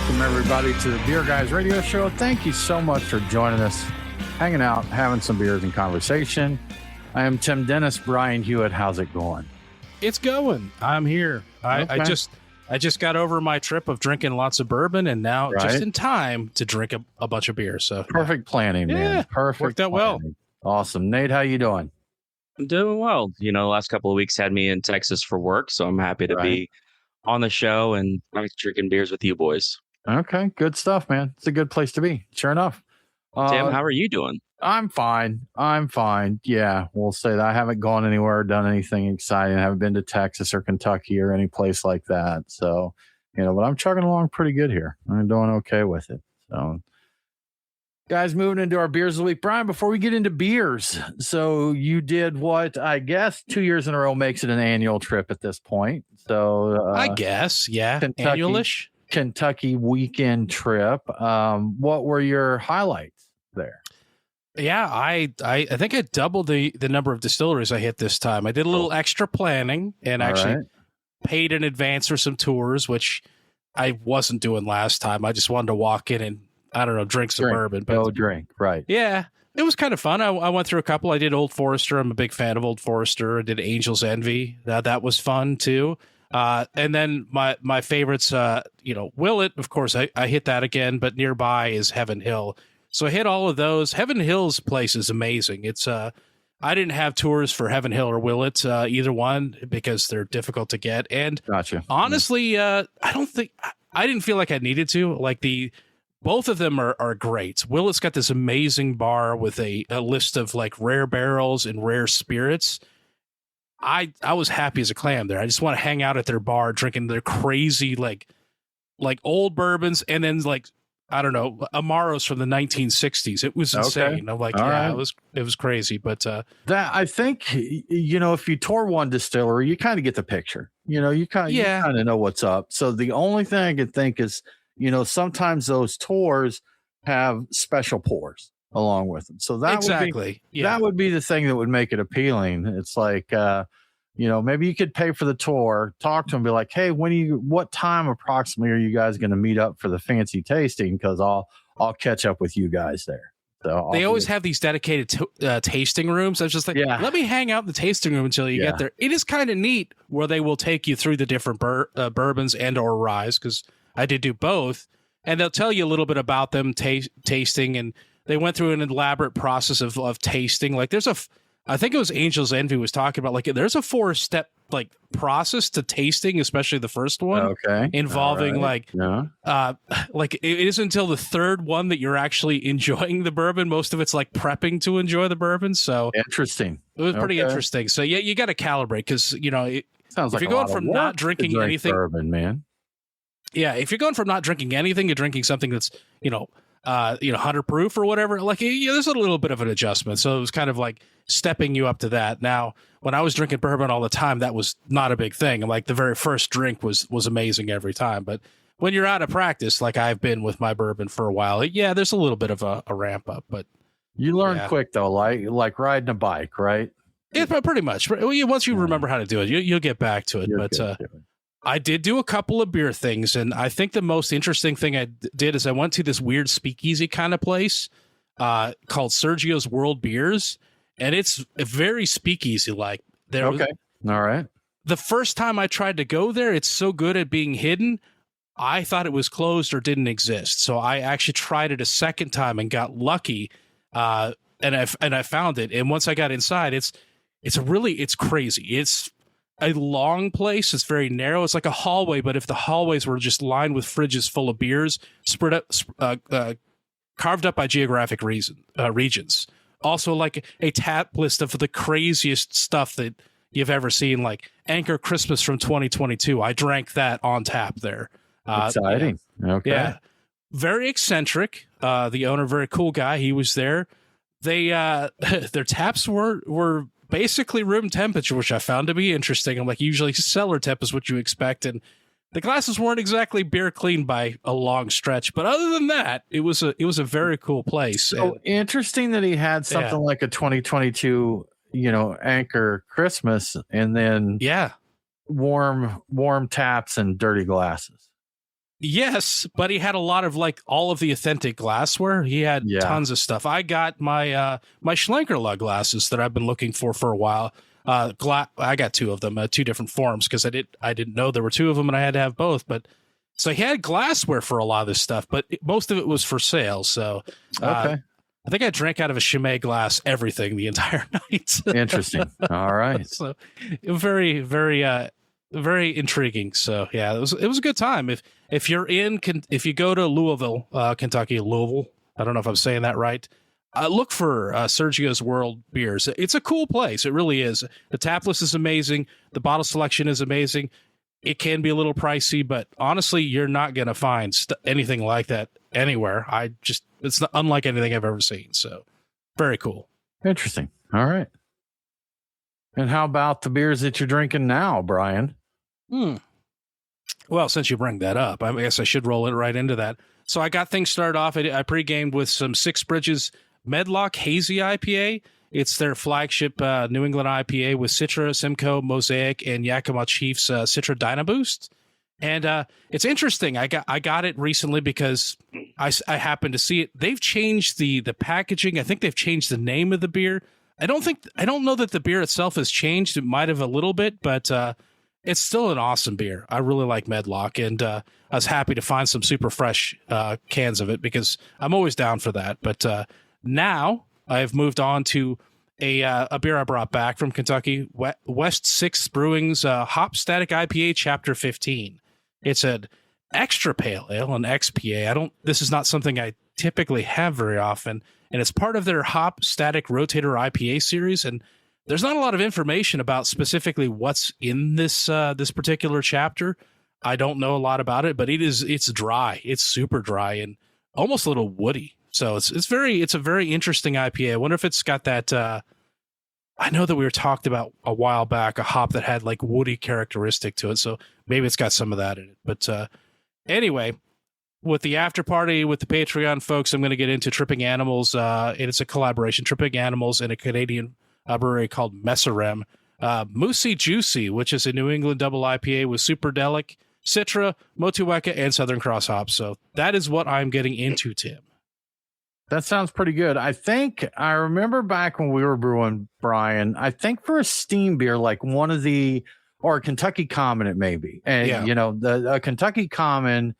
Welcome, everybody, to the Beer Guys Radio Show. Thank you so much for joining us, hanging out, having some beers and conversation. I am Tim Dennis. Brian Hewitt, how's it going? It's going. I'm here. I just got over my trip of drinking lots of bourbon, and now just in time to drink a bunch of beer. So perfect planning, man. Perfect. Worked out planning. Well. Awesome. Nate, how you doing? I'm doing well. You know, the last couple of weeks had me in Texas for work, so I'm happy to be on the show and drinking beers with you boys. Okay, good stuff, man. It's a good place to be. Sure enough. Tim, how are you doing? I'm fine. Yeah, we'll say that. I haven't gone anywhere, done anything exciting. I haven't been to Texas or Kentucky or any place like that. So, but I'm chugging along pretty good here. I'm doing okay with it. So, guys, moving into our beers of the week. Brian, before we get into beers, so you did what I guess 2 years in a row makes it an annual trip at this point. So I guess, annual-ish. Kentucky weekend trip. What were your highlights there? Yeah, I think I doubled the number of distilleries I hit this time. I did a little extra planning and paid in advance for some tours, which I wasn't doing last time. I just wanted to walk in and drink some bourbon. But drink, right? Yeah, it was kind of fun. I went through a couple. I did Old Forester. I'm a big fan of Old Forester. I did Angel's Envy. That was fun too. And then my favorites, Willet, of course, I hit that again, but nearby is Heaven Hill. So I hit all of those. Heaven Hill's place is amazing. It's I didn't have tours for Heaven Hill or Willet, either one, because they're difficult to get. And gotcha. Honestly, I didn't feel like I needed to. Like both of them are great. Willet's got this amazing bar with a list of like rare barrels and rare spirits. I was happy as a clam there. I just want to hang out at their bar, drinking their crazy like old bourbons, and then Amaros from the 1960s. It was insane. I'm like, it was crazy. But that I think if you tour one distillery, you kind of get the picture. You kind of know what's up. So the only thing I could think is, sometimes those tours have special pours along with them. So that would be the thing that would make it appealing. It's like, maybe you could pay for the tour, talk to them, be like, hey, what time approximately are you guys going to meet up for the fancy tasting? Because I'll catch up with you guys there. So they always have these dedicated tasting rooms. I was just like, let me hang out in the tasting room until you get there. It is kind of neat where they will take you through the different bourbons and or ryes, because I did do both, and they'll tell you a little bit about them tasting, and they went through an elaborate process of tasting. Like I think it was Angel's Envy was talking about, like, there's a 4-step like process to tasting, especially the first one, involving like it isn't until the third one that you're actually enjoying the bourbon. Most of it's like prepping to enjoy the bourbon. So interesting. It was pretty interesting. So yeah, you got to calibrate, because it sounds like if you're going from not drinking anything, bourbon, man. Yeah, if you're going from not drinking anything to drinking something that's 100 proof or whatever, like there's a little bit of an adjustment. So it was kind of like stepping you up to that. Now, when I was drinking bourbon all the time, that was not a big thing. And like the very first drink was amazing every time. But when you're out of practice, like I've been with my bourbon for a while, there's a little bit of a ramp up. But you learn quick though, like riding a bike, right? Yeah, pretty much. Once you remember how to do it, you'll get back to it. I did do a couple of beer things, and I think the most interesting thing I did is I went to this weird speakeasy kind of place called Sergio's World Beers, and it's very speakeasy-like. All right. The first time I tried to go there, it's so good at being hidden, I thought it was closed or didn't exist. So I actually tried it a second time and got lucky, and I found it. And once I got inside, it's crazy. It's a long place. It's very narrow. It's like a hallway, but if the hallways were just lined with fridges full of beers, spread up, carved up by geographic regions. Also, like a tap list of the craziest stuff that you've ever seen, like Anchor Christmas from 2022. I drank that on tap there. Exciting. Okay. Yeah. Very eccentric. The owner, very cool guy. He was there. They their taps were basically room temperature, which I found to be interesting. I'm like, usually cellar temp is what you expect, and the glasses weren't exactly beer clean by a long stretch. But other than that, it was a very cool place. So interesting that he had something like a 2022, Anchor Christmas, and then warm taps and dirty glasses. Yes, but he had a lot of like all of the authentic glassware. He had tons of stuff. I got my my Schlenkerla glasses that I've been looking for a while. I got two of them, two different forms because I didn't know there were two of them and I had to have both. But so he had glassware for a lot of this stuff, but most of it was for sale. So okay. I think I drank out of a Chimay glass everything the entire night. Interesting. All right. So very, very intriguing. So yeah, it was a good time. If you go to Louisville, Kentucky, Louisville, I don't know if I'm saying that right. Look for Sergio's World Beers. It's a cool place. It really is. The tap list is amazing. The bottle selection is amazing. It can be a little pricey, but honestly, you're not going to find anything like that anywhere. It's unlike anything I've ever seen. So very cool. Interesting. All right. And how about the beers that you're drinking now, Brian? Well, since you bring that up, I guess I should roll it right into that. So I got things started off. I pre-gamed with some Six Bridges Medlock Hazy IPA. It's their flagship New England IPA with Citra, Simcoe, Mosaic, and Yakima Chief's Citra Dynaboost. And it's interesting. I got it recently because I happened to see it. They've changed the packaging. I think they've changed the name of the beer. I don't know that the beer itself has changed. It might have a little bit, but it's still an awesome beer. I really like Medlock, and I was happy to find some super fresh cans of it because I'm always down for that. But now I've moved on to a beer I brought back from Kentucky, West Sixth Brewing's Hop Static IPA Chapter 15. It's an extra pale ale, an XPA. This is not something I typically have very often, and it's part of their Hop Static Rotator IPA series. And there's not a lot of information about specifically what's in this particular chapter. I don't know a lot about it, but it's dry. It's super dry and almost a little woody. So it's a very interesting IPA. I wonder if it's got that. I know that we were talked about a while back, a hop that had like woody characteristic to it. So maybe it's got some of that in it. But anyway, with the after party with the Patreon folks, I'm going to get into Tripping Animals. And it's a collaboration, Tripping Animals and a Canadian brewery called Messerem. Moosey Juicy, which is a New England double IPA with Superdelic, Citra, Motueka, and Southern Cross hops. So that is what I'm getting into, Tim. That sounds pretty good. I think I remember back when we were brewing, Brian, I think for a steam beer, like one of the, or a Kentucky Common, it may be. And, you know, the Kentucky Common,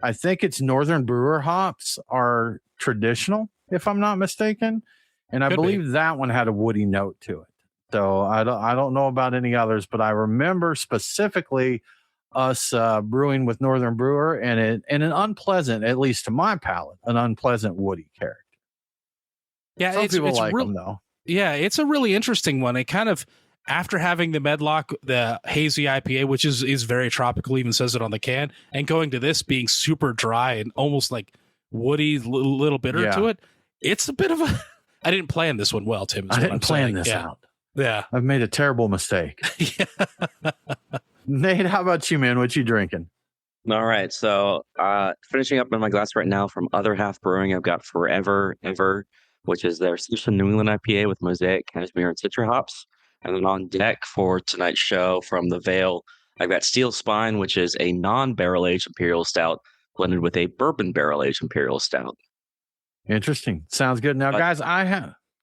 I think it's Northern Brewer hops are traditional, if I'm not mistaken. And I believe that one had a woody note to it. So I don't know about any others, but I remember specifically us brewing with Northern Brewer and an unpleasant, at least to my palate, an unpleasant woody character. Yeah, some people like them though. Yeah, it's a really interesting one. It kind of, after having the Medlock, the hazy IPA, which is very tropical, even says it on the can, and going to this being super dry and almost like woody, little bitter to it, it's a bit of a. I didn't plan this one well, Tim. I didn't plan this out. Yeah, I've made a terrible mistake. Nate, how about you, man? What you drinking? All right. So finishing up in my glass right now from Other Half Brewing, I've got Forever Ever, which is their Solution New England IPA with Mosaic, Cashmere, and Citra hops. And then on deck for tonight's show from the Veil, I've got Steel Spine, which is a non-barrel-aged Imperial Stout blended with a bourbon barrel-aged Imperial Stout. Interesting. Sounds good. Now, guys,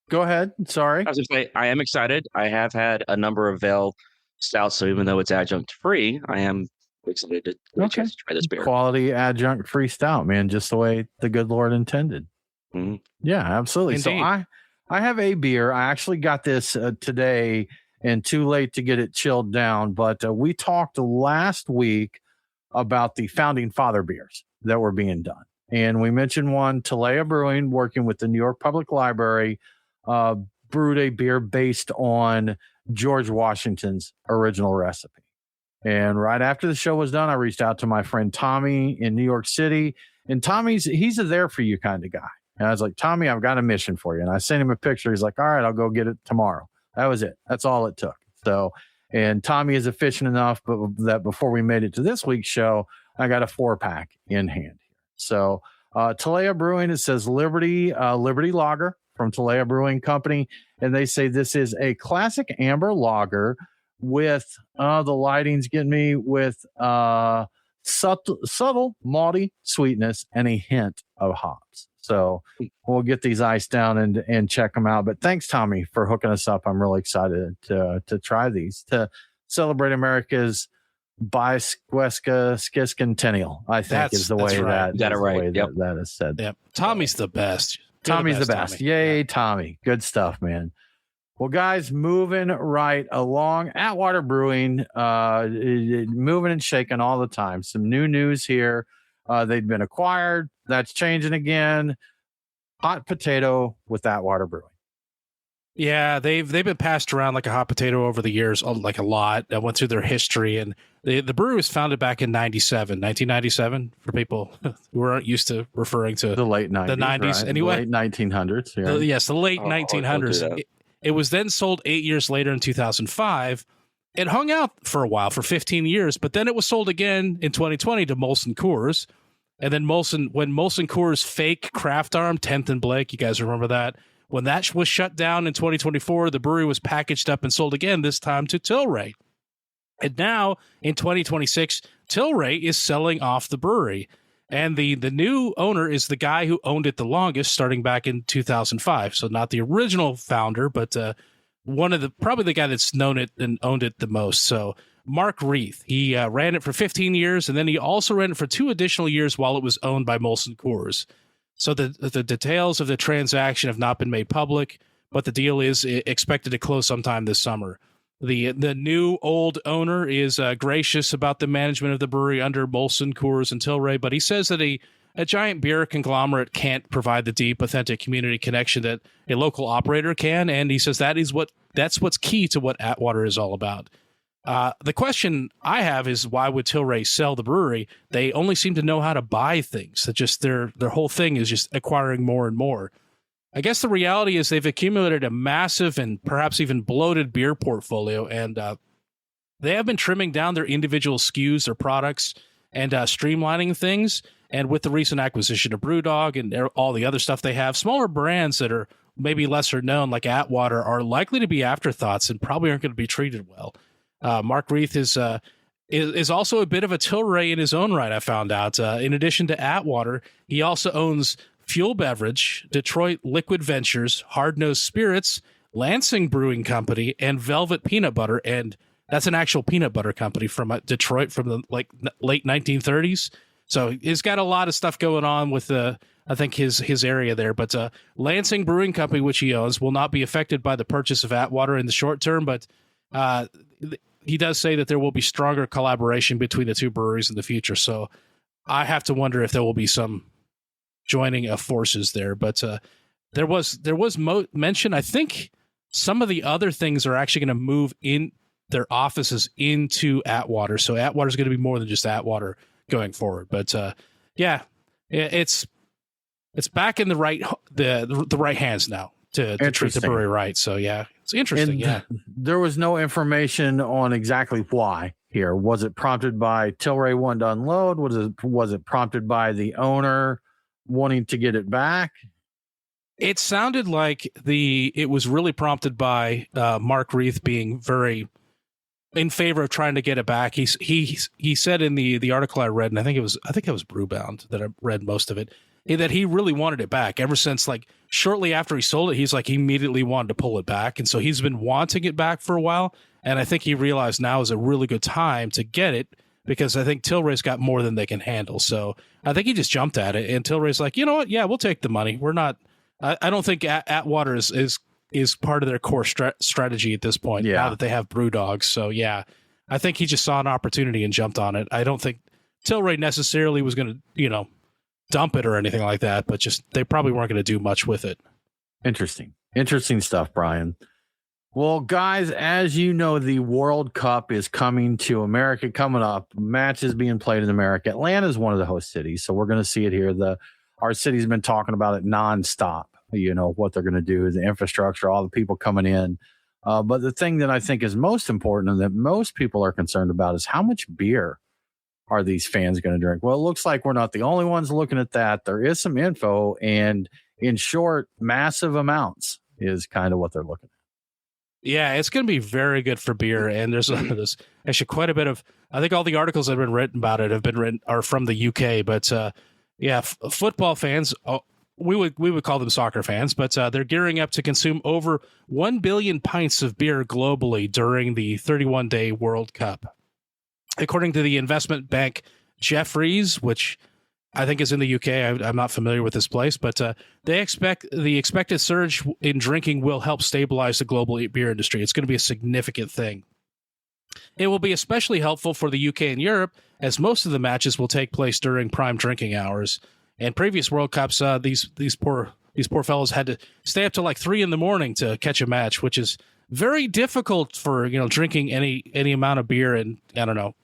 go ahead. Sorry. I was going to say, I am excited. I have had a number of Veil stouts, so even though it's adjunct-free, I am excited to try this beer. Quality adjunct-free stout, man, just the way the good Lord intended. Mm-hmm. Yeah, absolutely. Indeed. So I have a beer. I actually got this today and too late to get it chilled down, but we talked last week about the Founding Father beers that were being done. And we mentioned one, Talea Brewing, working with the New York Public Library, brewed a beer based on George Washington's original recipe. And right after the show was done, I reached out to my friend Tommy in New York City. And he's a there for you kind of guy. And I was like, Tommy, I've got a mission for you. And I sent him a picture. He's like, all right, I'll go get it tomorrow. That was it. That's all it took. So, and Tommy is efficient enough that before we made it to this week's show, I got a 4-pack in hand. So Talea Brewing, it says Liberty Lager from Talea Brewing Company. And they say this is a classic amber lager with, the lighting's getting me, with subtle malty sweetness and a hint of hops. So we'll get these iced down and check them out. But thanks, Tommy, for hooking us up. I'm really excited to try these to celebrate America's bicentennial. I think is the way right. that is said. Yep. Tommy's the best. Tommy's the best. Tommy. Yay, yeah. Tommy. Good stuff, man. Well, guys, moving right along. Atwater Brewing, moving and shaking all the time. Some new news here. They've been acquired. That's changing again. Hot potato with Atwater Brewing. Yeah, they've been passed around like a hot potato over the years, like a lot. I went through their history, and the brewery was founded back in 1997, for people who aren't used to referring to the late 90s. The 90s, right? anyway. The late 1900s. Yeah. Yes, the late 1900s. It was then sold 8 years later in 2005. It hung out for a while, for 15 years, but then it was sold again in 2020 to Molson Coors. And then when Molson Coors' fake craft arm, 10th and Blake, you guys remember that? When that was shut down in 2024, the brewery was packaged up and sold again, this time to Tilray. And now, in 2026, Tilray is selling off the brewery. And the new owner is the guy who owned it the longest, starting back in 2005. So not the original founder, but probably the guy that's known it and owned it the most. So Mark Reith, he ran it for 15 years, and then he also ran it for 2 additional years while it was owned by Molson Coors. So the details of the transaction have not been made public, but the deal is expected to close sometime this summer. The new old owner is gracious about the management of the brewery under Molson Coors and Tilray, but he says that a giant beer conglomerate can't provide the deep, authentic community connection that a local operator can, and he says that's what's key to what Atwater is all about. The question I have is, why would Tilray sell the brewery? They only seem to know how to buy things. That just their whole thing is just acquiring more and more. I guess the reality is they've accumulated a massive and perhaps even bloated beer portfolio, and they have been trimming down their individual SKUs, their products, and streamlining things. And with the recent acquisition of BrewDog and all the other stuff they have, smaller brands that are maybe lesser known, like Atwater, are likely to be afterthoughts and probably aren't going to be treated well. Mark Reith is also a bit of a Tilray in his own right, I found out. In addition to Atwater, he also owns Fuel Beverage, Detroit Liquid Ventures, Hard Nose Spirits, Lansing Brewing Company, and Velvet Peanut Butter. And that's an actual peanut butter company from Detroit from the late 1930s. So he's got a lot of stuff going on with I think his area there. But Lansing Brewing Company, which he owns, will not be affected by the purchase of Atwater in the short term. But he does say that there will be stronger collaboration between the two breweries in the future. So I have to wonder if there will be some joining of forces there. But there was mention, I think some of the other things are actually going to move in their offices into Atwater. So Atwater is going to be more than just Atwater going forward. But yeah, it's back in the right hands now to treat the brewery right. So yeah, it's interesting. And there was no information on exactly why here. Was it prompted by Tilray wanting to unload? Was it prompted by the owner wanting to get it back? It sounded like it was really prompted by Mark Reith being very in favor of trying to get it back. He said in the article I read, and I think it was Brewbound that I read most of it, that he really wanted it back ever since, like, shortly after he sold it. He's like, he immediately wanted to pull it back, and so he's been wanting it back for a while. And I think he realized now is a really good time to get it, because I think Tilray's got more than they can handle. So I think he just jumped at it, and Tilray's like, you know what? Yeah, we'll take the money. We're not. I don't think Atwater is part of their core strategy at this point. Yeah. Now that they have BrewDogs. So yeah, I think he just saw an opportunity and jumped on it. I don't think Tilray necessarily was going to, dump it or anything like that, but just they probably weren't going to do much with it. Interesting stuff, Brian. Well, guys, as you know, the World Cup is coming to America coming up. Matches being played in America. Atlanta is one of the host cities, so we're going to see it here. Our city's been talking about it nonstop. What they're going to do, the infrastructure, all the people coming in. But the thing that I think is most important and that most people are concerned about is how much beer are these fans going to drink? Well, it looks like we're not the only ones looking at that. There is some info, and in short, massive amounts is kind of what they're looking at. Yeah, it's going to be very good for beer. And there's actually quite a bit of, I think all the articles that have been written about it are from the UK. But football fans, we would call them soccer fans, but they're gearing up to consume over 1 billion pints of beer globally during the 31-day World Cup. According to the investment bank Jefferies, which I think is in the UK. I'm not familiar with this place, but they expect the expected surge in drinking will help stabilize the global beer industry. It's going to be a significant thing. It will be especially helpful for the UK and Europe, as most of the matches will take place during prime drinking hours. And previous World Cups, these poor fellows had to stay up till like 3 a.m. to catch a match, which is very difficult for drinking any amount of beer and I don't know,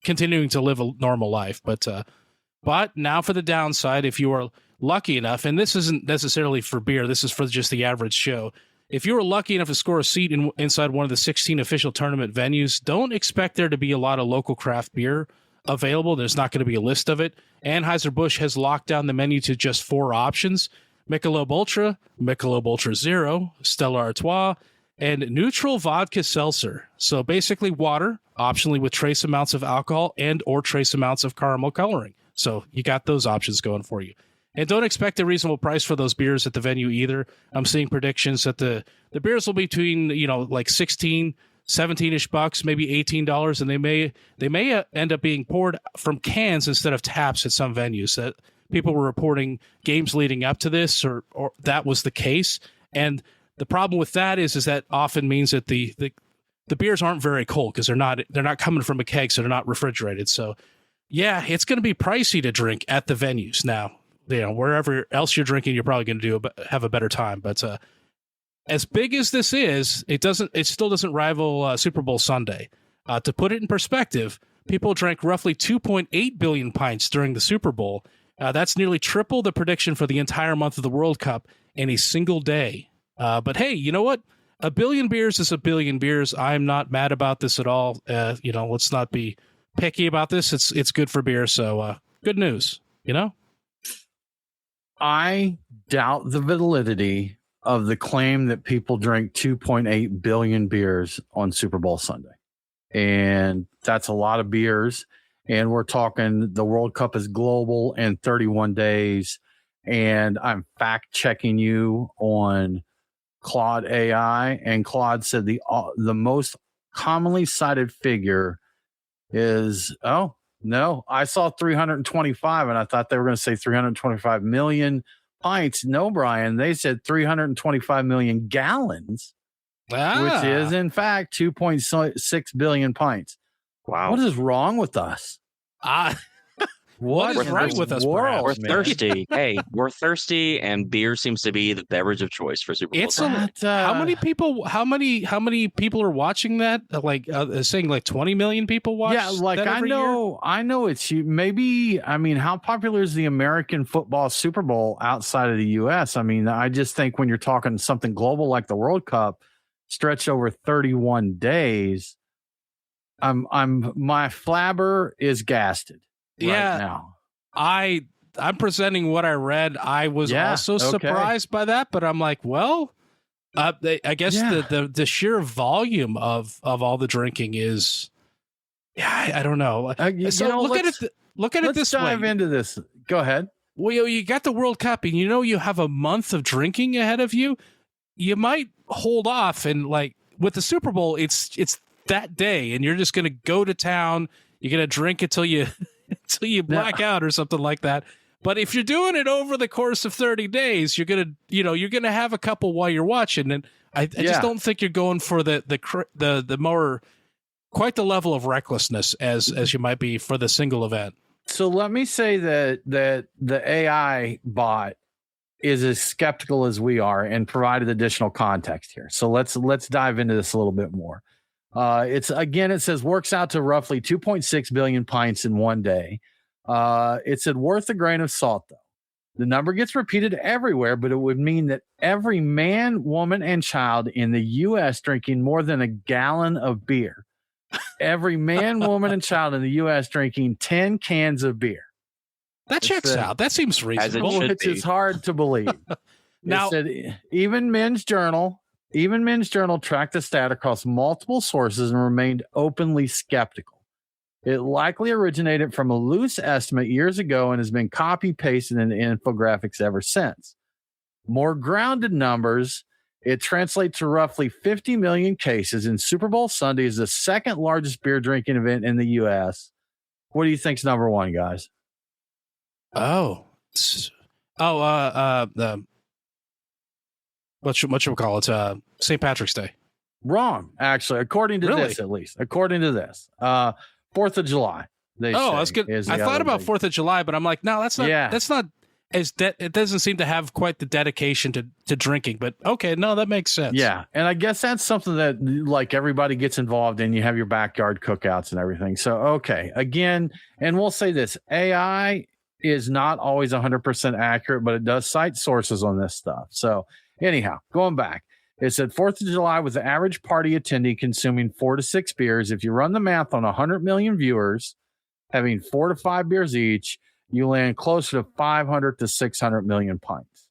continuing to live a normal life, But now for the downside, if you are lucky enough, and this isn't necessarily for beer, this is for just the average show. If you were lucky enough to score a seat inside one of the 16 official tournament venues, don't expect there to be a lot of local craft beer available. There's not going to be a list of it. Anheuser-Busch has locked down the menu to just 4 options: Michelob Ultra, Michelob Ultra Zero, Stella Artois, and neutral vodka seltzer. So basically water, optionally with trace amounts of alcohol and or trace amounts of caramel coloring. So you got those options going for you. And don't expect a reasonable price for those beers at the venue either. I'm seeing predictions that the beers will be between, like 16, 17-ish bucks, maybe $18, and they may end up being poured from cans instead of taps at some venues. That people were reporting games leading up to this or that was the case. And the problem with that is that often means that the beers aren't very cold because they're not coming from a keg, so they're not refrigerated. So yeah, it's going to be pricey to drink at the venues. Now, wherever else you're drinking, you're probably going to have a better time. But as big as this is, it still doesn't rival Super Bowl Sunday. To put it in perspective, people drank roughly 2.8 billion pints during the Super Bowl. That's nearly triple the prediction for the entire month of the World Cup in a single day. But hey, you know what? A billion beers is a billion beers. I'm not mad about this at all. Let's not be picky about this. It's good for beer. So good news, I doubt the validity of the claim that people drink 2.8 billion beers on Super Bowl Sunday. And that's a lot of beers. And we're talking the World Cup is global and 31 days. And I'm fact checking you on Claude AI. And Claude said the most commonly cited figure is, no, I saw 325 and I thought they were going to say 325 million pints. No, Brian, they said 325 million gallons, which is in fact 2.6 billion pints. Wow. What is wrong with us? What is right with us? We're thirsty. Hey, we're thirsty, and beer seems to be the beverage of choice for Super Bowl. How many people are watching that? Like saying like 20 million people watch. Yeah, like that I know it's maybe. I mean, how popular is the American football Super Bowl outside of the U.S.? I mean, I just think when you're talking something global like the World Cup, stretched over 31 days, my flabber is gasted. Right now. I'm presenting what I read. I was also surprised by that, but I'm like, well, I guess the sheer volume of all the drinking is, I don't know. So look at it. Look at it this way. Let's dive into this. Go ahead. Well, you got the World Cup, and you have a month of drinking ahead of you. You might hold off, and like with the Super Bowl, it's that day, and you're just going to go to town. You're going to drink until you black out or something like that. But if you're doing it over the course of 30 days, you're gonna have a couple while you're watching, and I just don't think you're going for the more quite the level of recklessness as you might be for the single event. So let me say that the AI bot is as skeptical as we are and provided additional context here. So let's dive into this a little bit more. It says works out to roughly 2.6 billion pints in one day. It said worth a grain of salt, though. The number gets repeated everywhere, but it would mean that every man, woman, and child in the U.S. drinking more than a gallon of beer. Every man, woman, and child in the U.S. drinking 10 cans of beer. That checks out. That seems reasonable. Which is hard to believe. Now, it said, even Men's Journal Even Men's Journal tracked the stat across multiple sources and remained openly skeptical. It likely originated from a loose estimate years ago and has been copy-pasted into infographics ever since. More grounded numbers, it translates to roughly 50 million cases, and Super Bowl Sunday is the second largest beer drinking event in the U.S. What do you think's number one, guys? What should we call it? St. Patrick's Day. Wrong, actually, according to this, at least. According to this. 4th of July. That's good. I thought about 4th of July, but I'm like, no, that's not. Yeah. That's not as. It doesn't seem to have quite the dedication to drinking. But okay, no, that makes sense. Yeah, and I guess that's something that like everybody gets involved in. You have your backyard cookouts and everything. So okay, again, and we'll say this: AI is not always 100% accurate, but it does cite sources on this stuff. So anyhow, going back. It said 4th of July with the average party attendee consuming 4 to 6 beers. If you run the math on 100 million viewers having 4 to 5 beers each, you land closer to 500 to 600 million pints.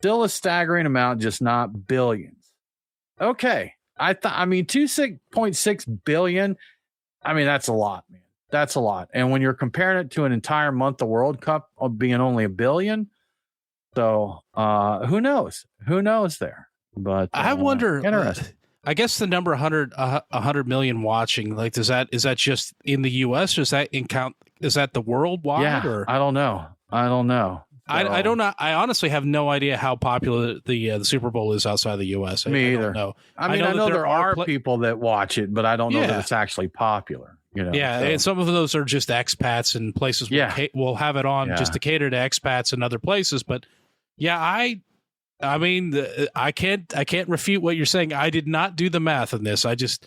Still a staggering amount, just not billions. Okay. 2.6 billion. I mean, that's a lot, man. That's a lot. And when you're comparing it to an entire month of World Cup of being only 1 billion. So who knows? Who knows there? But I wonder. I guess the number 100 million watching, like, is that just in the U.S. or is that is that the worldwide? Yeah, or? I don't know. So, I don't know. I honestly have no idea how popular the Super Bowl is outside the U.S. Me either. I don't know. I know there are people that watch it, but I don't know that it's actually popular. And some of those are just expats and places. We'll have it on just to cater to expats and other places. But I mean, I can't refute what you're saying. I did not do the math on this. I just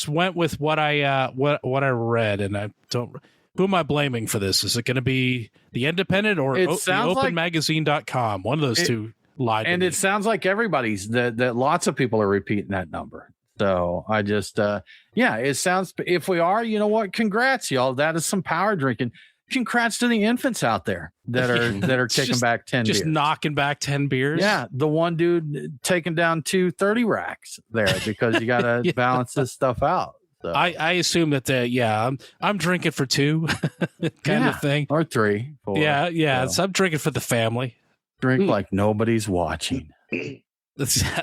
went with what I read, and I don't. Who am I blaming for this? Is it going to be the Independent or the OpenMagazine.com? One of those two lied. And it sounds like everybody's that lots of people are repeating that number. So I just, it sounds. If we are, you know what? Congrats, y'all. That is some power drinking. Congrats to the infants out there that are taking back 10 beers. Just knocking back 10 beers. Yeah. The one dude taking down 2 30 racks there because you got to balance this stuff out. So. I assume that, I'm drinking for 2 kind of thing. Or 3. 4. Yeah. So I'm drinking for the family. Drink like nobody's watching. All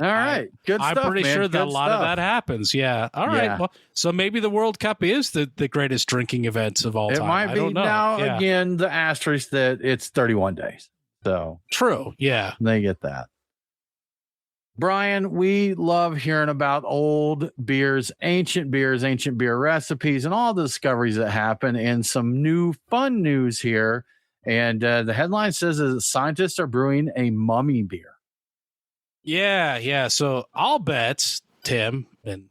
right. Good stuff. I'm pretty sure that a lot of that happens. Yeah. All right. Yeah. Well, so maybe the World Cup is the greatest drinking event of all time. It might be. I don't know. Now, again, the asterisk that it's 31 days. So true. Yeah. They get that. Brian, we love hearing about old beers, ancient beer recipes, and all the discoveries that happen, and some new fun news here. And the headline says that scientists are brewing a mummy beer. Yeah. So I'll bet, Tim and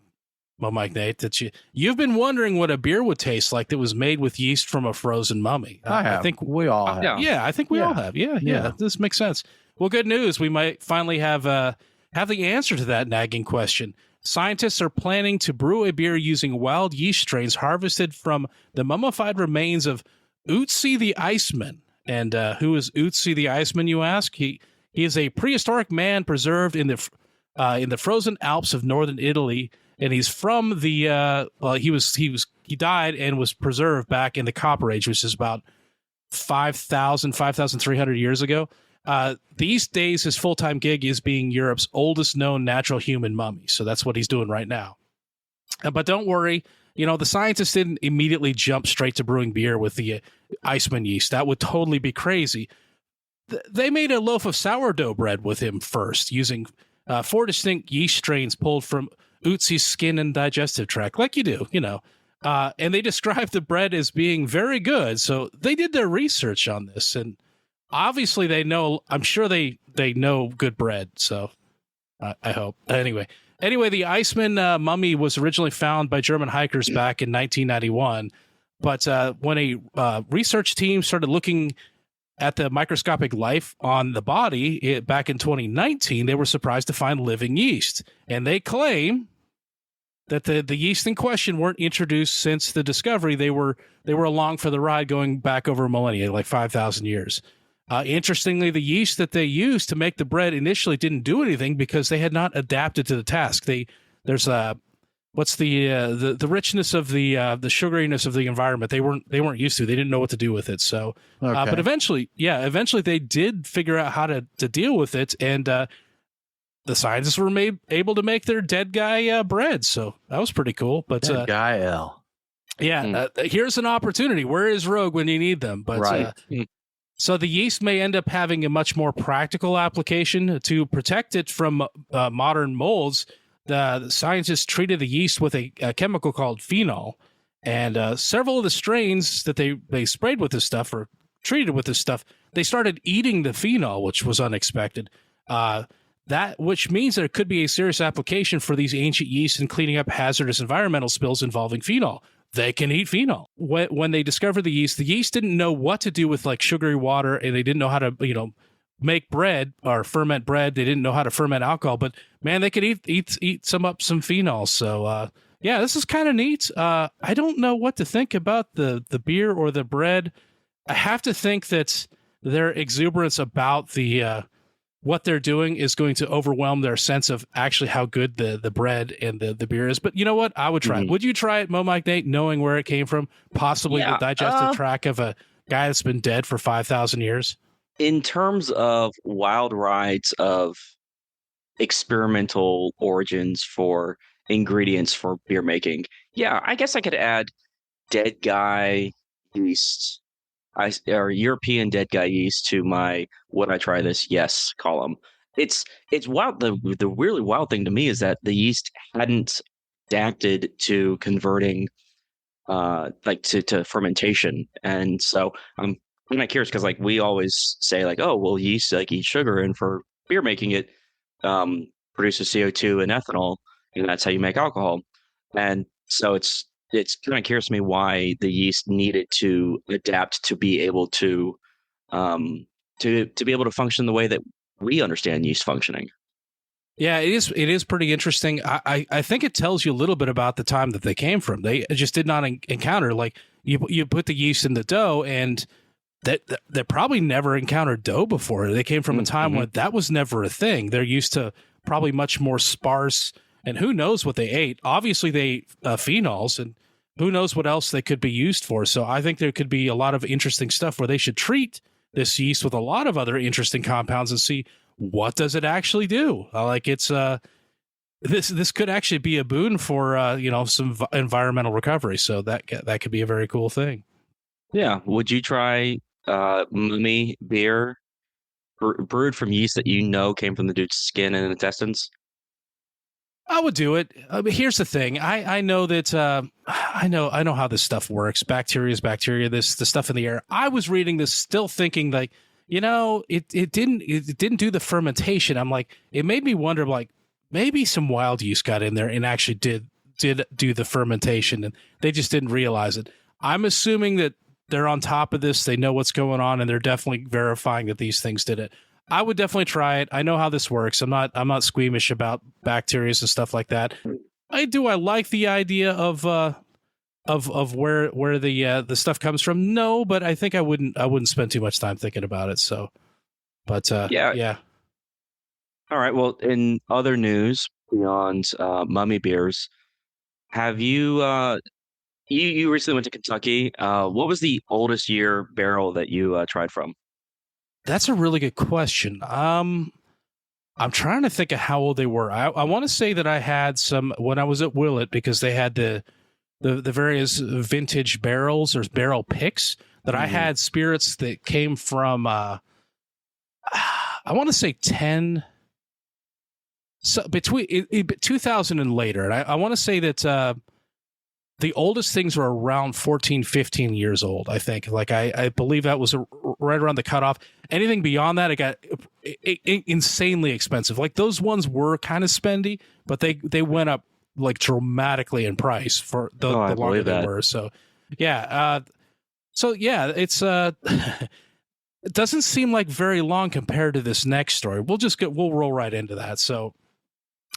Mike Nate, that you've been wondering what a beer would taste like that was made with yeast from a frozen mummy. I think we all have. Yeah, I think we all have. Yeah. This makes sense. Well, good news. We might finally have the answer to that nagging question. Scientists are planning to brew a beer using wild yeast strains harvested from the mummified remains of Ötzi the Iceman. And who is Ötzi the Iceman, you ask? He is a prehistoric man preserved in the frozen Alps of northern Italy, and he's from the he died and was preserved back in the Copper Age, which is about 5,300 years ago. These days, his full-time gig is being Europe's oldest known natural human mummy, so that's what he's doing right now. But don't worry, the scientists didn't immediately jump straight to brewing beer with the Iceman yeast. That would totally be crazy. They made a loaf of sourdough bread with him first, using 4 distinct yeast strains pulled from Ötzi's skin and digestive tract, like you do, and they described the bread as being very good. So they did their research on this, and obviously they know. I'm sure they know good bread. So I hope. Anyway, the Iceman mummy was originally found by German hikers back in 1991, but when a research team started looking at the microscopic life on the body back in 2019, they were surprised to find living yeast. And they claim that the yeast in question weren't introduced since the discovery. They were along for the ride going back over a millennia, like 5,000 years. Interestingly, the yeast that they used to make the bread initially didn't do anything because they had not adapted to the task. There's what's the richness of the sugariness of the environment. They weren't used to. They didn't know what to do with it. So, but eventually they did figure out how to deal with it, and the scientists were able to make their dead guy bread. So that was pretty cool. But dead guy L. Yeah, here's an opportunity. Where is Rogue when you need them? But right. So the yeast may end up having a much more practical application to protect it from modern molds. The scientists treated the yeast with a chemical called phenol, and several of the strains that they sprayed with this stuff or treated with this stuff, they started eating the phenol, which was unexpected. Which means there could be a serious application for these ancient yeasts in cleaning up hazardous environmental spills involving phenol. They can eat phenol. When they discovered the yeast didn't know what to do with like sugary water, and they didn't know how to, make bread or ferment bread. They didn't know how to ferment alcohol, but man, they could eat some phenol. So, this is kind of neat. I don't know what to think about the beer or the bread. I have to think that their exuberance about the, what they're doing is going to overwhelm their sense of actually how good the bread and the beer is. But you know what? I would try it. Would you try it, Mo Mike Nate, knowing where it came from? Possibly the digestive tract of a guy that's been dead for 5,000 years? In terms of wild rides of experimental origins for ingredients for beer making, I guess I could add dead guy yeast or European dead guy yeast to my would I try this? Yes column. It's wild. The really wild thing to me is that the yeast hadn't adapted to converting to fermentation, and so I'm kind of curious because like we always say like, oh well, yeast like eats sugar, and for beer making it produces CO2 and ethanol, and that's how you make alcohol. And so it's kind of curious to me why the yeast needed to adapt to be able to be able to function the way that we understand yeast functioning. Yeah, it is pretty interesting. I think it tells you a little bit about the time that they came from. They just did not encounter, like you put the yeast in the dough, and they probably never encountered dough before. They came from a time when that was never a thing. They're used to probably much more sparse, and who knows what they ate. Obviously they ate phenols, and who knows what else they could be used for. So I think there could be a lot of interesting stuff where they should treat this yeast with a lot of other interesting compounds and see what does it actually do. Like it's this could actually be a boon for some environmental recovery. So that could be a very cool thing. Yeah, would you try Mummy beer brewed from yeast that came from the dude's skin and intestines? I would do it. Here's the thing. I know that I know how this stuff works. Bacteria is bacteria. The stuff in the air. I was reading this, still thinking like, it didn't do the fermentation. I'm like, it made me wonder, like maybe some wild yeast got in there and actually did do the fermentation, and they just didn't realize it. I'm assuming that they're on top of this. They know what's going on, and they're definitely verifying that these things did it. I would definitely try it. I know how this works. I'm not squeamish about bacteria and stuff like that. I like the idea of where the stuff comes from. No, but I think I wouldn't spend too much time thinking about it. So, but yeah. All right. Well, in other news beyond Mummy beers, have you you recently went to Kentucky? What was the oldest year barrel that you tried from? That's a really good question. I'm trying to think of how old they were. I want to say that I had some when I was at Willett, because they had the various vintage barrels or barrel picks that I had spirits that came from I want to say 10 between 2000 and later. And I want to say that the oldest things were around 14, 15 years old, I think. Like, I believe that was right around the cutoff. Anything beyond that, it got insanely expensive. Like, those ones were kind of spendy, but they went up, like, dramatically in price for the longer they were. So, yeah. It's... it doesn't seem like very long compared to this next story. We'll roll right into that. So,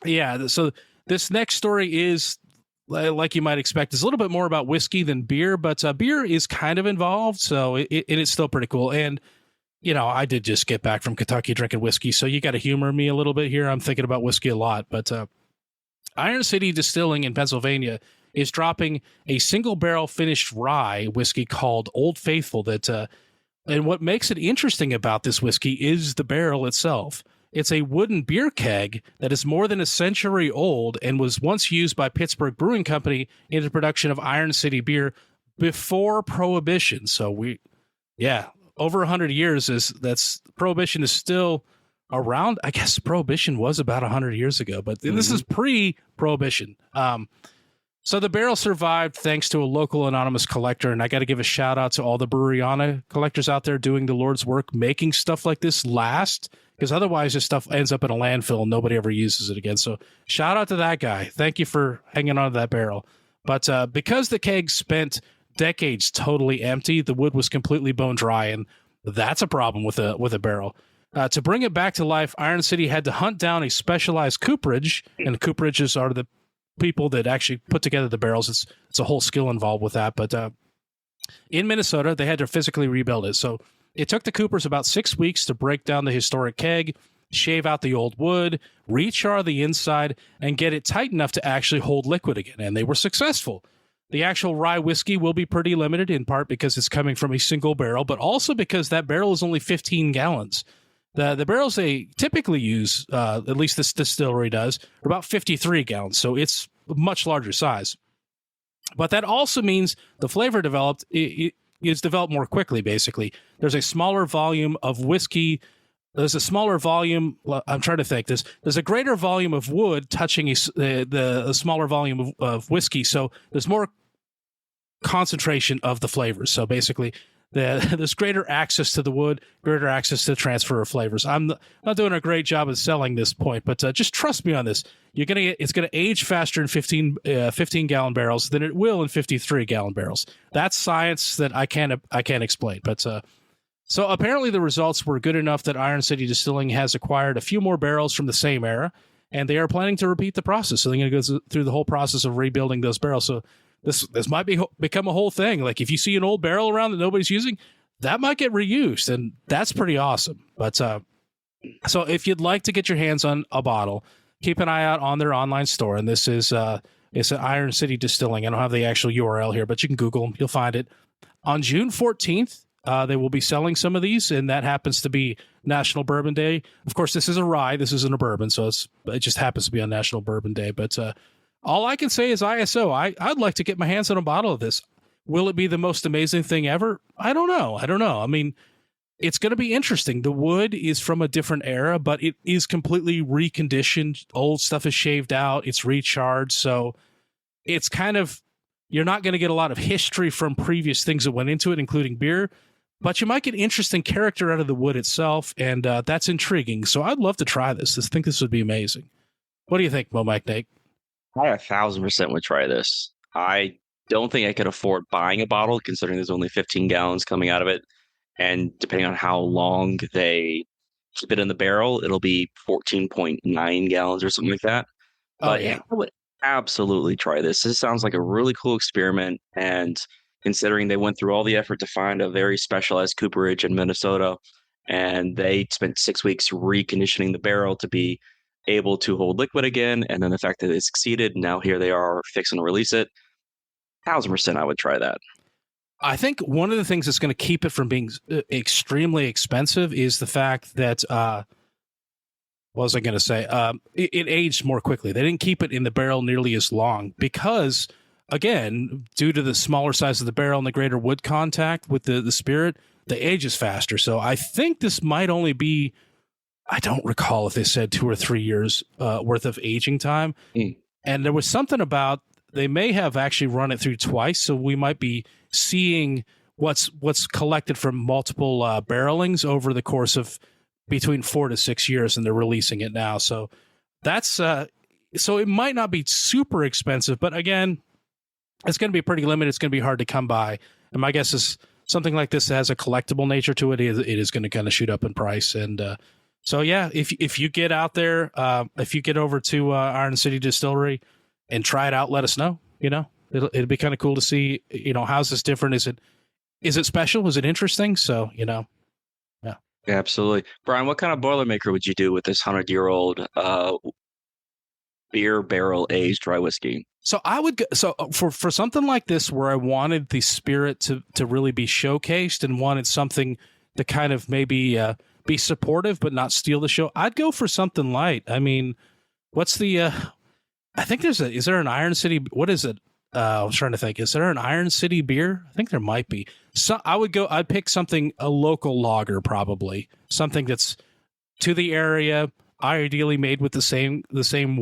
yeah. So, this next story is... like you might expect, is a little bit more about whiskey than beer, but beer is kind of involved, so it's still pretty cool. And I did just get back from Kentucky drinking whiskey, so you got to humor me a little bit here. I'm thinking about whiskey a lot, but Iron City Distilling in Pennsylvania is dropping a single barrel finished rye whiskey called Old Faithful. And what makes it interesting about this whiskey is the barrel itself. It's a wooden beer keg that is more than a century old and was once used by Pittsburgh Brewing Company in the production of Iron City beer before Prohibition. So over 100 years Prohibition is still around. I guess Prohibition was about 100 years ago, but this is pre-Prohibition. So the barrel survived thanks to a local anonymous collector, and I got to give a shout out to all the Breweryana collectors out there doing the Lord's work, making stuff like this last, because otherwise this stuff ends up in a landfill and nobody ever uses it again. So shout out to that guy. Thank you for hanging on to that barrel. But because the keg spent decades totally empty, the wood was completely bone dry, and that's a problem with a barrel. To bring it back to life, Iron City had to hunt down a specialized cooperage, and cooperages are the people that actually put together the barrels. It's a whole skill involved with that. But in Minnesota, they had to physically rebuild it. So it took the coopers about 6 weeks to break down the historic keg, shave out the old wood, rechar the inside, and get it tight enough to actually hold liquid again. And they were successful. The actual rye whiskey will be pretty limited, in part because it's coming from a single barrel, but also because that barrel is only 15 gallons. The barrels they typically use, at least this distillery does, are about 53 gallons, so it's a much larger size. But that also means the flavor is developed more quickly, basically. There's a smaller volume of whiskey. There's a smaller volume. I'm trying to think this. There's a greater volume of wood touching the smaller volume of whiskey, so there's more concentration of the flavors. So basically, there's greater access to the wood, greater access to the transfer of flavors. I'm not doing a great job of selling this point, but just trust me on this. It's gonna age faster in 15 gallon barrels than it will in 53 gallon barrels. That's science that I can't explain. But so apparently the results were good enough that Iron City Distilling has acquired a few more barrels from the same era, and they are planning to repeat the process. So they're going to go through the whole process of rebuilding those barrels. So this might become a whole thing. Like if you see an old barrel around that nobody's using, that might get reused, and that's pretty awesome. But so if you'd like to get your hands on a bottle, keep an eye out on their online store. And this is it's an Iron City Distilling. I don't have the actual URL here, but you can Google them. You'll find it. On June 14th, they will be selling some of these, and that happens to be National Bourbon Day. Of course, this is a rye. This isn't a bourbon, so it just happens to be on National Bourbon Day. But all I can say is ISO. I'd like to get my hands on a bottle of this. Will it be the most amazing thing ever? I don't know. I mean, it's going to be interesting. The wood is from a different era, but it is completely reconditioned. Old stuff is shaved out. It's recharged. So it's kind of, you're not going to get a lot of history from previous things that went into it, including beer, but you might get interesting character out of the wood itself. And that's intriguing. So I'd love to try this. I think this would be amazing. What do you think, Mo Mike Nate? I 1,000% would try this. I don't think I could afford buying a bottle, considering there's only 15 gallons coming out of it. And depending on how long they keep it in the barrel, it'll be 14.9 gallons or something like that. But yeah, I would absolutely try this. This sounds like a really cool experiment. And considering they went through all the effort to find a very specialized cooperage in Minnesota, and they spent 6 weeks reconditioning the barrel to be able to hold liquid again, and then the fact that it succeeded, now here they are fixing to release it. 1,000% I would try that. I think one of the things that's going to keep it from being extremely expensive is the fact that what was I going to say? It aged more quickly. They didn't keep it in the barrel nearly as long because, again, due to the smaller size of the barrel and the greater wood contact with the spirit, the age is faster. So I think this might only be, I don't recall if they said 2 or 3 years worth of aging time. And there was something about, they may have actually run it through twice. So we might be seeing what's collected from multiple barrelings over the course of between 4 to 6 years, and they're releasing it now. So that's so it might not be super expensive, but again, it's going to be pretty limited. It's going to be hard to come by. And my guess is something like this that has a collectible nature to it. It is going to kind of shoot up in price. And so yeah, if you get out there, if you get over to Iron City Distillery and try it out, let us know. It'll be kind of cool to see, how's this different? Is it special? Is it interesting? So, yeah. Absolutely. Brian, what kind of Boilermaker would you do with this 100-year-old beer barrel aged dry whiskey? So I would go, for something like this where I wanted the spirit to really be showcased and wanted something to kind of maybe be supportive but not steal the show, I'd go for something light. I mean, what's the I think is there an Iron City, what is it? I was trying to think. Is there an Iron City beer? I think there might be. So I'd pick something, a local lager, probably something that's to the area, ideally made with the same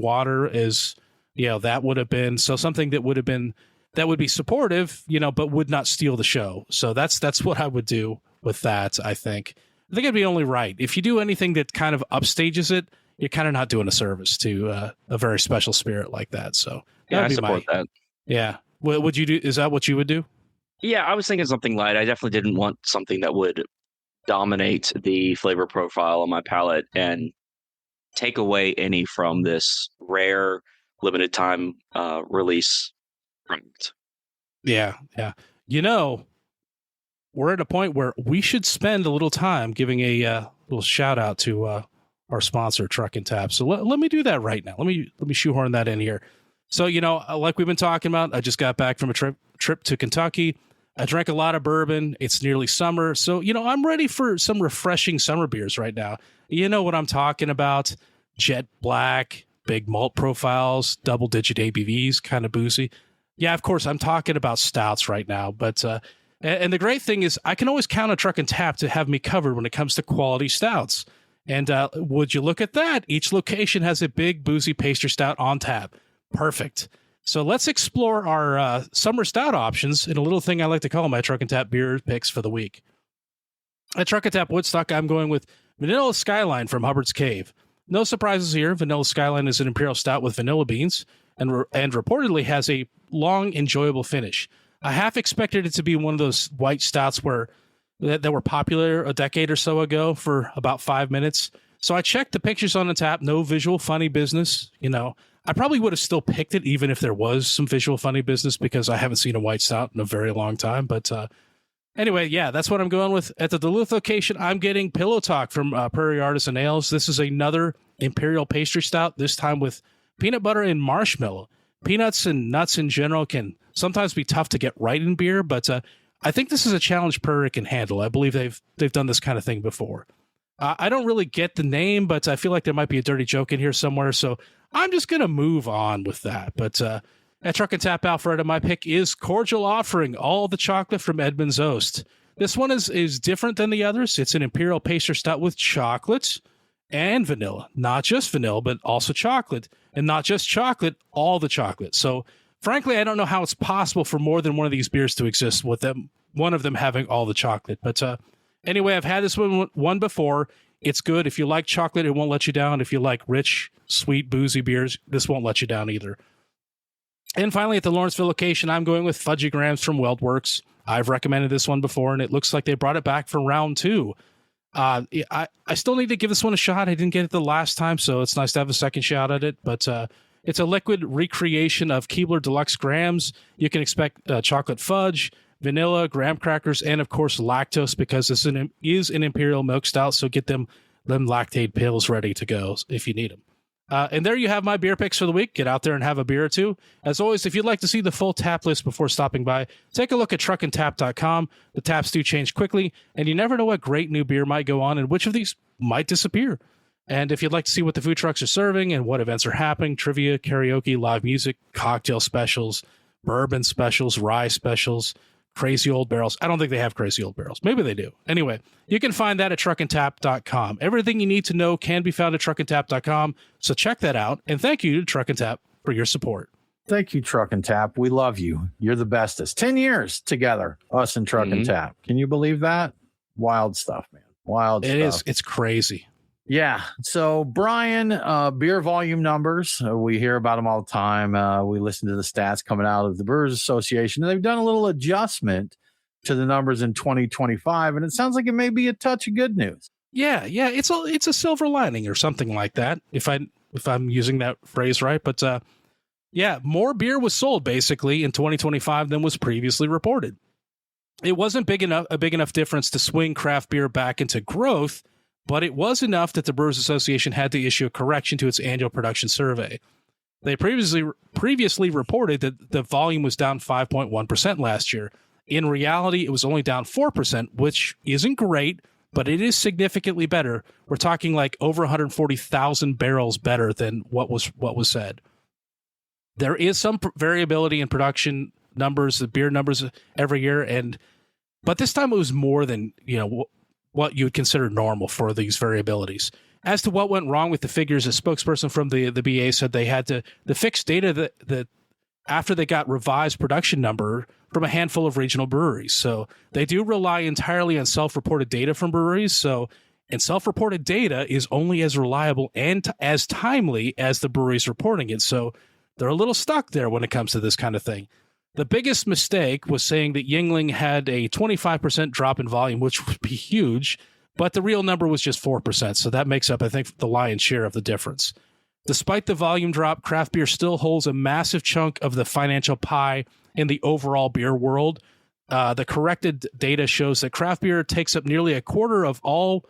water as, that would have been. So something that would be supportive, but would not steal the show. So that's what I would do with that. I think it'd be only right. If you do anything that kind of upstages it, you're kind of not doing a service to a very special spirit like that. So yeah, I support that. Yeah. What would you do? Is that what you would do? Yeah, I was thinking something light. I definitely didn't want something that would dominate the flavor profile on my palate and take away any from this rare limited time release product. Yeah. We're at a point where we should spend a little time giving a little shout out to our sponsor, Truck and Tap. So let me do that right now. Let me shoehorn that in here. So, like we've been talking about, I just got back from a trip to Kentucky. I drank a lot of bourbon. It's nearly summer. So, I'm ready for some refreshing summer beers right now. You know what I'm talking about? Jet black, big malt profiles, double-digit ABVs, kind of boozy. Yeah, of course, I'm talking about stouts right now. But and the great thing is I can always count on Truck and Tap to have me covered when it comes to quality stouts. And would you look at that? Each location has a big, boozy pastry stout on tap. Perfect. So let's explore our summer stout options in a little thing I like to call my Truck and Tap beer picks for the week. At Truck and Tap Woodstock, I'm going with Vanilla Skyline from Hubbard's Cave. No surprises here. Vanilla Skyline is an imperial stout with vanilla beans and reportedly has a long, enjoyable finish. I half expected it to be one of those white stouts that were popular a decade or so ago for about 5 minutes. So I checked the pictures on the tap. No visual funny business. I probably would have still picked it even if there was some visual funny business because I haven't seen a white stout in a very long time. But anyway, yeah, that's what I'm going with. At the Duluth location, I'm getting Pillow Talk from Prairie Artisan Ales. This is another imperial pastry stout, this time with peanut butter and marshmallow. Peanuts and nuts in general can sometimes be tough to get right in beer, but I think this is a challenge Prairie can handle. I believe they've done this kind of thing before. I don't really get the name, but I feel like there might be a dirty joke in here somewhere, so I'm just going to move on with that. But at Truck and Tap Alpharetta, my pick is Cordial Offering, all the chocolate from Edmund's Oast. This one is different than the others. It's an imperial pastry stout with chocolate and vanilla. Not just vanilla, but also chocolate. And not just chocolate, all the chocolate. So, frankly, I don't know how it's possible for more than one of these beers to exist with one of them having all the chocolate. But anyway, I've had this one before. It's good. If you like chocolate, it won't let you down. If you like rich, sweet, boozy beers, this won't let you down either. And finally, at the Lawrenceville location, I'm going with Fudgy Grams from Weldworks. I've recommended this one before, and it looks like they brought it back for round 2. I still need to give this one a shot. I didn't get it the last time, so it's nice to have a second shot at it. But it's a liquid recreation of Keebler Deluxe Grams. You can expect chocolate fudge, vanilla, graham crackers, and of course lactose because this is an imperial milk stout. So get them lactate pills ready to go if you need them. And there you have my beer picks for the week. Get out there and have a beer or two. As always, if you'd like to see the full tap list before stopping by, take a look at truckandtap.com. The taps do change quickly, and you never know what great new beer might go on and which of these might disappear. And if you'd like to see what the food trucks are serving and what events are happening, trivia, karaoke, live music, cocktail specials, bourbon specials, rye specials, crazy old barrels. I don't think they have crazy old barrels. Maybe they do. Anyway, you can find that at truckandtap.com. Everything you need to know can be found at truckandtap.com. So check that out. And thank you to Truck and Tap for your support. Thank you, Truck and Tap. We love you. You're the bestest. 10 years together, us and Truck and Tap. Can you believe that? Wild stuff, man. Wild stuff. It is. It's crazy. Yeah. So, Brian, beer volume numbers, we hear about them all the time. We listen to the stats coming out of the Brewers Association. They've done a little adjustment to the numbers in 2025, and it sounds like it may be a touch of good news. Yeah. It's a silver lining or something like that, if I'm using that phrase right. But yeah, more beer was sold basically in 2025 than was previously reported. It wasn't a big enough difference to swing craft beer back into growth, but it was enough that the Brewers Association had to issue a correction to its annual production survey. They previously reported that the volume was down 5.1% last year. In reality, it was only down 4%, which isn't great, but it is significantly better. We're talking like over 140,000 barrels better than what was said. There is some variability in production numbers, the beer numbers every year, but this time it was more than what you would consider normal for these variabilities. As to what went wrong with the figures, a spokesperson from the BA said they had to fix data that after they got revised production number from a handful of regional breweries. So they do rely entirely on self-reported data from breweries. And self-reported data is only as reliable and as timely as the breweries reporting it. So they're a little stuck there when it comes to this kind of thing. The biggest mistake was saying that Yuengling had a 25% drop in volume, which would be huge, but the real number was just 4%. So that makes up, I think, the lion's share of the difference. Despite the volume drop, craft beer still holds a massive chunk of the financial pie in the overall beer world. The corrected data shows that craft beer takes up nearly a quarter of all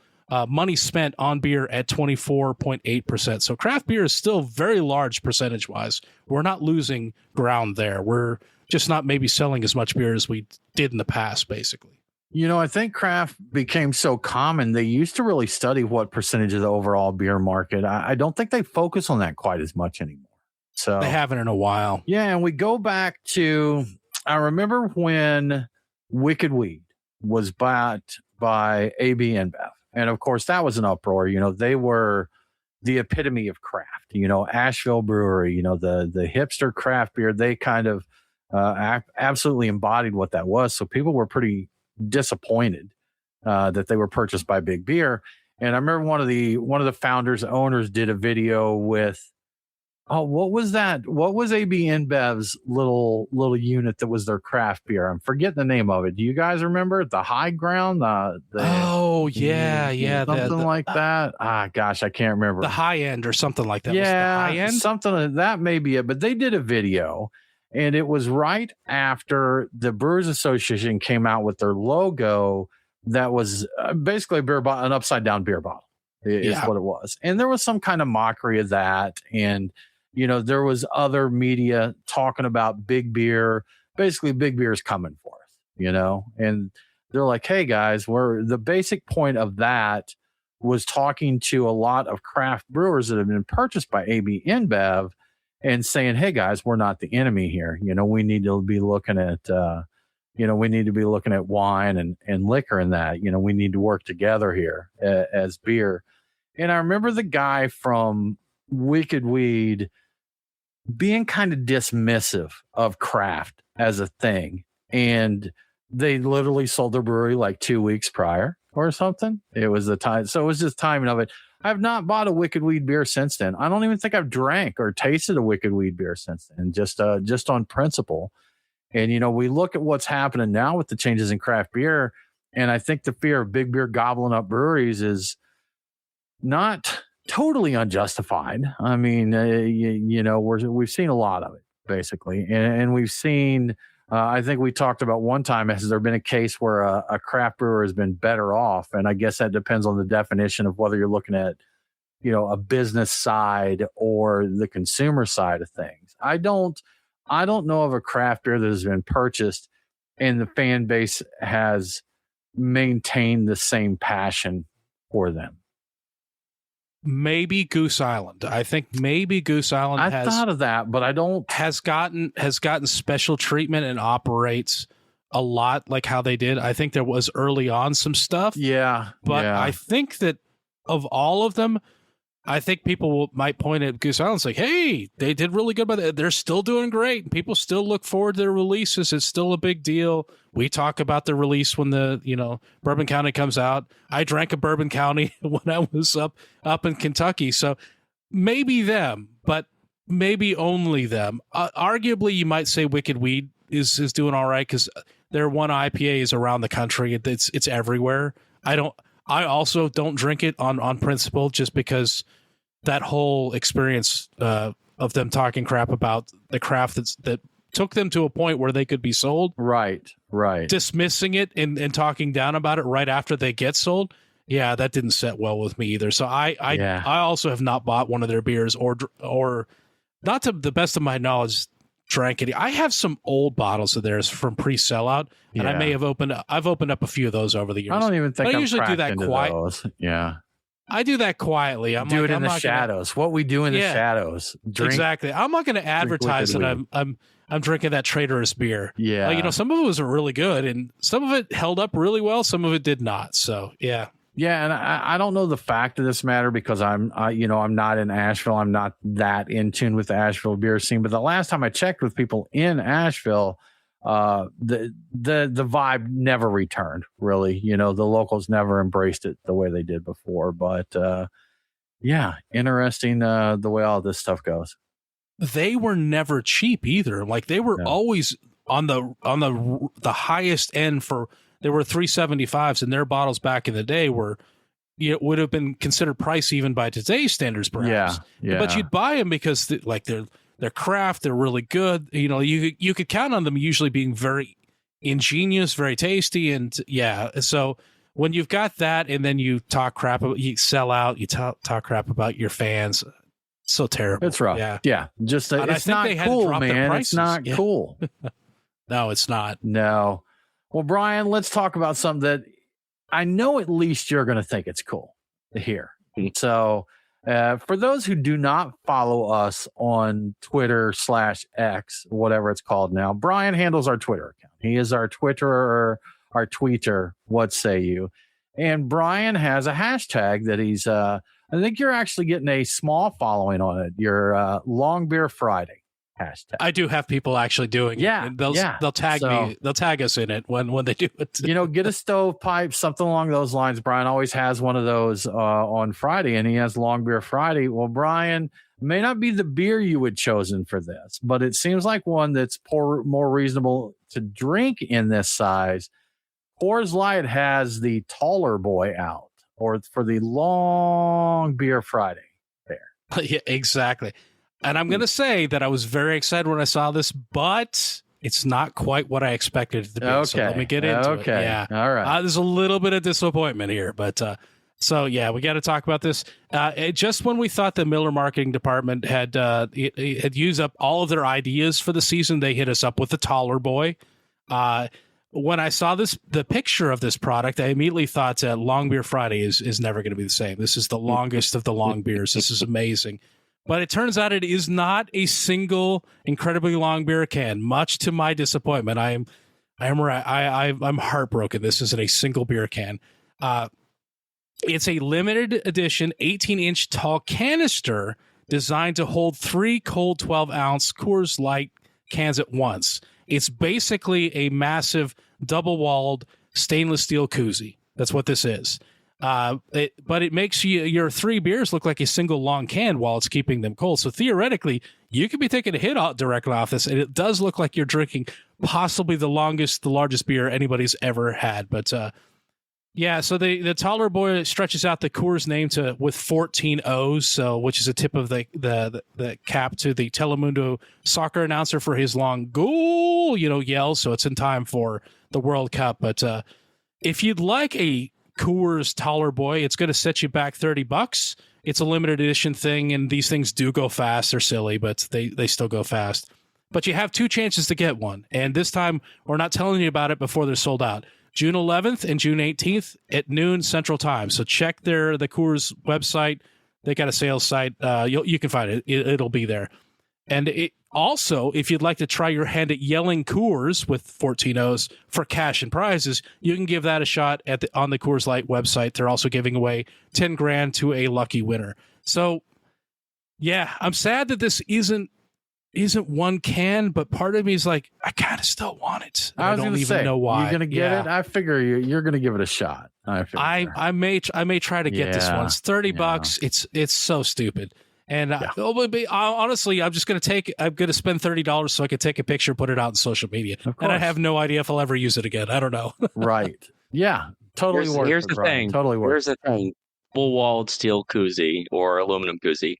money spent on beer at 24.8%. So craft beer is still very large percentage-wise. We're not losing ground there. We're just not maybe selling as much beer as we did in the past, basically. I think craft became so common. They used to really study what percentage of the overall beer market. I don't think they focus on that quite as much anymore. So they haven't in a while. Yeah. And we go back to, I remember when Wicked Weed was bought by AB InBev. And of course that was an uproar. They were the epitome of craft, Asheville Brewery, the hipster craft beer. They kind of absolutely embodied what that was. So people were pretty disappointed that they were purchased by Big Beer. And I remember one of the founders, owners, did a video with, what was that? What was AB InBev's little unit that was their craft beer? I'm forgetting the name of it. Do you guys remember the High Ground? Something like that. Gosh, I can't remember. The High End or something like that. Yeah, was the High End? Something like that may be it. But they did a video. And it was right after the Brewers Association came out with their logo that was basically an upside down beer bottle is what it was. And there was some kind of mockery of that. And, there was other media talking about Big Beer. Basically, Big Beer is coming for us, and they're like, hey, guys, the basic point of that was talking to a lot of craft brewers that have been purchased by AB InBev and saying, hey guys, we're not the enemy here. We need to be looking at, wine and liquor and that, we need to work together here as beer. And I remember the guy from Wicked Weed being kind of dismissive of craft as a thing. And they literally sold their brewery like 2 weeks prior or something. It was the time. So it was just timing of it. I've not bought a Wicked Weed beer since then. I don't even think I've drank or tasted a Wicked Weed beer since then, just on principle. And, we look at what's happening now with the changes in craft beer. And I think the fear of Big Beer gobbling up breweries is not totally unjustified. I mean, we've seen a lot of it basically. And we've seen, I think we talked about one time, has there been a case where a craft brewer has been better off? And I guess that depends on the definition of whether you're looking at, a business side or the consumer side of things. I don't know of a craft beer that has been purchased and the fan base has maintained the same passion for them. Maybe Goose Island. I think maybe Goose Island I thought of that, but I don't. Has gotten special treatment and operates a lot like how they did. I think there was early on some stuff. Yeah. But I think that of all of them, I think people might point at Goose Island and say, hey, they did really good by that. They're still doing great. People still look forward to their releases. It's still a big deal. We talk about the release when the, Bourbon County comes out. I drank a Bourbon County when I was up in Kentucky. So maybe them, but maybe only them. Arguably, you might say Wicked Weed is doing all right because their one IPA is around the country. It's everywhere. I also don't drink it on principle just because that whole experience of them talking crap about the craft that took them to a point where they could be sold. Right. Dismissing it and talking down about it right after they get sold Yeah, that didn't set well with me either. So I also have not bought one of their beers or not to the best of my knowledge drank it. I have some old bottles of theirs from pre-sellout, and I've opened up a few of those over the years. I don't even think I I'm usually do that quiet. Yeah. I do that quietly. I'm in the shadows. What we do in the shadows. Exactly. I'm not going to advertise that I'm drinking that Traitorous beer. Yeah. Some of it was really good, and some of it held up really well. Some of it did not. So yeah. Yeah, and I don't know the fact of this matter because I'm not in Asheville. I'm not that in tune with the Asheville beer scene. But the last time I checked with people in Asheville, the vibe never returned. Really, the locals never embraced it the way they did before. But yeah, interesting the way all this stuff goes. They were never cheap either. Like they were always on the highest end for. There were 375s, and their bottles back in the day would have been considered pricey even by today's standards, perhaps. Yeah. But you'd buy them because they're craft, they're really good. You could count on them usually being very ingenious, very tasty, and So when you've got that, and then you talk crap, you sell out, you talk crap about your fans. So terrible. It's rough. Yeah. Just it's not cool, man. It's not cool. No, it's not. No. Well, Brian, let's talk about something that I know at least you're going to think it's cool to hear. So for those who do not follow us on Twitter /X, whatever it's called now, Brian handles our Twitter account. He is our Twitterer, our tweeter, what say you? And Brian has a hashtag that he's, I think you're actually getting a small following on it. Your Long Beer Friday. Hashtag. I do have people actually doing it. They'll tag me. They'll tag us in it when they do it. Get a stovepipe, something along those lines. Brian always has one of those on Friday, and he has Long Beer Friday. Well, Brian, may not be the beer you would chosen for this, but it seems like one that's more reasonable to drink in this size. Coors Light has the taller boy out, or for the Long Beer Friday there. Yeah, exactly. And I'm going to say that I was very excited when I saw this, but it's not quite what I expected it to be. Okay. So let me get into it. Yeah. All right. There's a little bit of disappointment here, but we got to talk about this. Just when we thought the Miller marketing department had used up all of their ideas for the season, they hit us up with the taller boy. When I saw the picture of this product, I immediately thought Long Beer Friday is never going to be the same. This is the longest of the long beers. This is amazing. But it turns out it is not a single incredibly long beer can. Much to my disappointment, I'm heartbroken. This isn't a single beer can. It's a limited edition 18-inch tall canister designed to hold 3 cold 12-ounce Coors Light cans at once. It's basically a massive double-walled stainless steel koozie. That's what this is. But it makes your 3 beers look like a single long can while it's keeping them cold. So theoretically, you could be taking a hit directly off this, and it does look like you're drinking possibly the largest beer anybody's ever had. But so the taller boy stretches out the Coors name with 14 O's, so which is a tip of the cap to the Telemundo soccer announcer for his long goal, yell. So it's in time for the World Cup. But if you'd like a Coors taller boy, it's going to set you back $30. It's a limited edition thing, and these things do go fast. They're silly, but they still go fast. But you have 2 chances to get one, and this time we're not telling you about it before they're sold out. June 11th and June 18th at noon Central Time. So check the Coors website. They got a sales site. You can find it. It'll be there. And also, if you'd like to try your hand at yelling Coors with 14 O's for cash and prizes, you can give that a shot on the Coors Light website. They're also giving away $10,000 to a lucky winner. So, yeah, I'm sad that this isn't one can, but part of me is like, I kind of still want it. I don't even know why. You're gonna get it. I figure you're gonna give it a shot. I may try to get this one. It's $30. It's so stupid. And honestly, I'm going to spend $30 so I can take a picture, put it out on social media. And I have no idea if I'll ever use it again. I don't know. Right. Yeah. Totally worth it. Here's the thing. Totally worth it. Here's the thing. Full-walled steel koozie or aluminum koozie.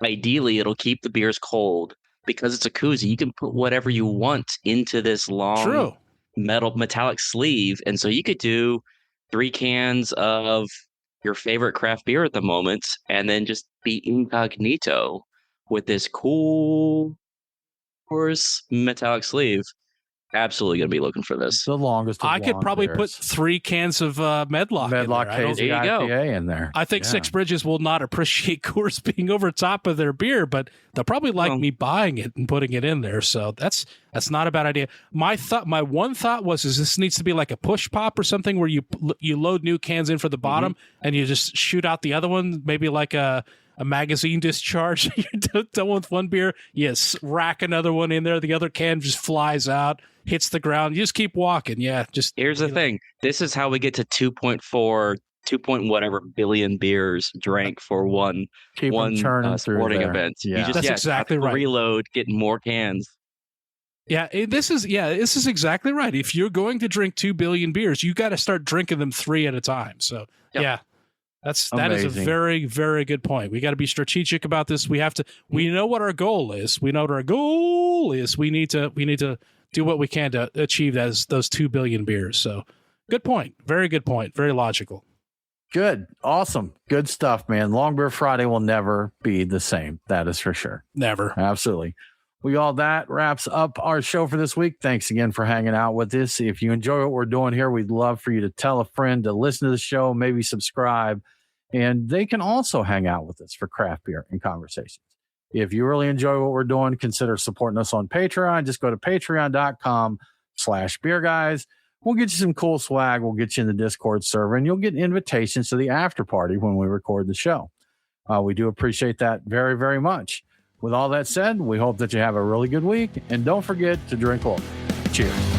Ideally, it'll keep the beers cold because it's a koozie. You can put whatever you want into this long metallic sleeve. And so you could do 3 cans of your favorite craft beer at the moment, and then just be incognito with this cool, course, metallic sleeve. Absolutely going to be looking for this. The longest. I could probably put 3 cans of Medlock in there. Hazy IPA in there. I think Six Bridges will not appreciate Coors being over top of their beer, but they'll probably like me buying it and putting it in there. So that's not a bad idea. My one thought was, this needs to be like a push pop or something where you load new cans in for the bottom and you just shoot out the other one, maybe like a magazine discharge. You're done with one beer, yes, rack another one in there, the other can just flies out, hits the ground, you just keep walking. Here's the thing, this is how we get to 2 point whatever billion beers drank for one sporting event. That's exactly right. Reload, getting more cans. This is exactly right. If you're going to drink 2 billion beers, you got to start drinking them 3 at a time. So that is a very, very good point. We got to be strategic about this. We know what our goal is. We need to do what we can to achieve those 2 billion beers. So good point. Very good point. Very logical. Good. Awesome. Good stuff, man. Long Beer Friday will never be the same. That is for sure. Never. Absolutely. That wraps up our show for this week. Thanks again for hanging out with us. If you enjoy what we're doing here, we'd love for you to tell a friend to listen to the show, maybe subscribe, and they can also hang out with us for craft beer and conversations. If you really enjoy what we're doing, consider supporting us on Patreon. Just go to patreon.com/beerguys. We'll get you some cool swag. We'll get you in the Discord server, and you'll get invitations to the after party when we record the show. We do appreciate that very, very much. With all that said, we hope that you have a really good week, and don't forget to drink local. Cheers.